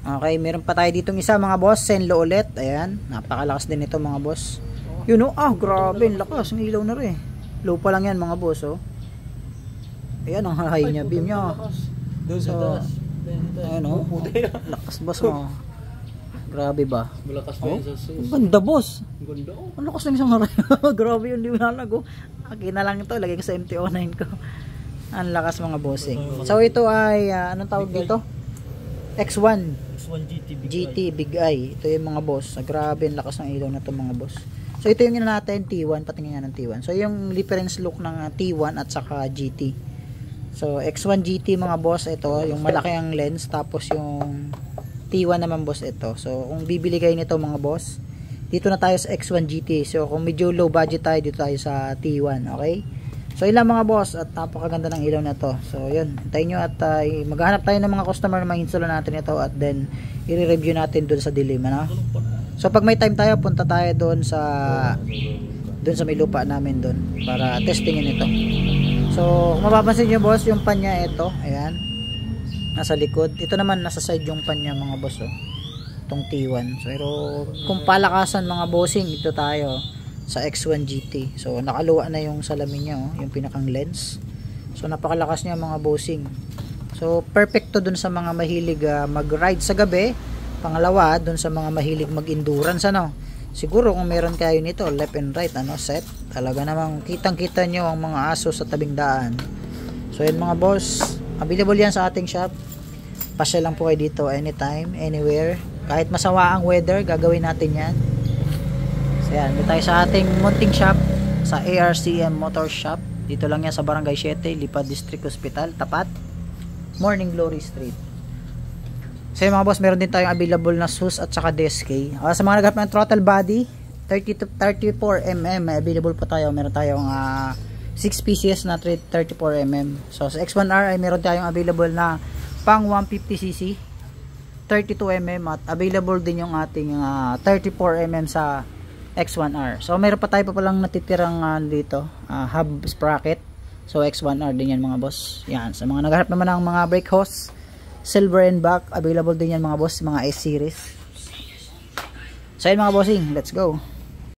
Okay, meron pa tayo ditong isa mga boss, Senlo ulit. Ayan, napakalakas din ito mga boss. Yun oh, grabe, lakas ng ilaw na rin. Low pa lang yan mga boss oh. Ayan ang high niya, beam niya. So, ayan oh, lakas boss oh. Grabe ba? Malakas pa yun sa sus. Ganda boss. Ganda oh. Ang lakas ng isang haray. Grabe yung liwanag oh. Akin na lang ito, lagay ko sa MT-09 ko. Ang lakas mga bossing. So ito ay, anong tawag dito? X1 GT Big Eye. Ito yung mga boss. Grabe ang lakas ng ilaw na ito mga boss. So ito yung natin T1, patingin nga ng T1. So yung difference look ng T1 at saka GT. So X1 GT mga boss, ito yung malaki ang lens, tapos yung T1 naman boss ito. So kung bibili kayo nito mga boss, dito na tayo sa X1 GT. So kung medyo low budget tayo, dito tayo sa T1, okay? So ilang mga boss, at napakaganda ng ilaw na to. So yun, hintayin nyo at maghahanap tayo ng mga customer na ma-install natin ito, at then i-review natin dun sa dilim, ano? So pag may time tayo, punta tayo dun sa may lupa namin dun para testingin ito. So kung mapapansin nyo boss, yung pan niya ito, ayan, nasa likod. Ito naman nasa side yung pan niya mga boss oh. Itong T1. So pero kung palakasan mga bossing, ito tayo sa X1 GT. So nakaluwa na yung salamin niya oh, yung pinakang lens. So napakalakas niya mga bossing. So perfecto dun sa mga mahilig mag-ride sa gabi. Pangalawa, dun sa mga mahilig mag-endurance, ano. Siguro kung meron kayo nito left and right, ano, set, talaga namang kitang-kita nyo ang mga aso sa tabing daan. So yun mga boss, available yan sa ating shop. Pasya lang po kayo dito anytime, anywhere. Kahit masawa ang weather, gagawin natin yan. So yan, dito tayo sa ating munting shop, sa ARCM Motor Shop. Dito lang yan sa Barangay 7, Lipa District Hospital, tapat Morning Glory Street. So yung mga boss, meron din tayong available na SUS at saka DSK. Sa mga naghahanap ng throttle body, 30 to 34mm, available po tayo. Meron tayong 6 pieces na 34mm. So sa X1R ay meron tayong available na pang 150cc 32mm, at available din yung ating 34mm sa X1R. So meron pa tayo pa palang natitirang dito, hub sprocket. So X1R din yan mga boss. Yan, sa mga naghahanap naman ng mga brake hose, silver and black, available din yan mga boss, mga S-series. So yun mga bossing, let's go.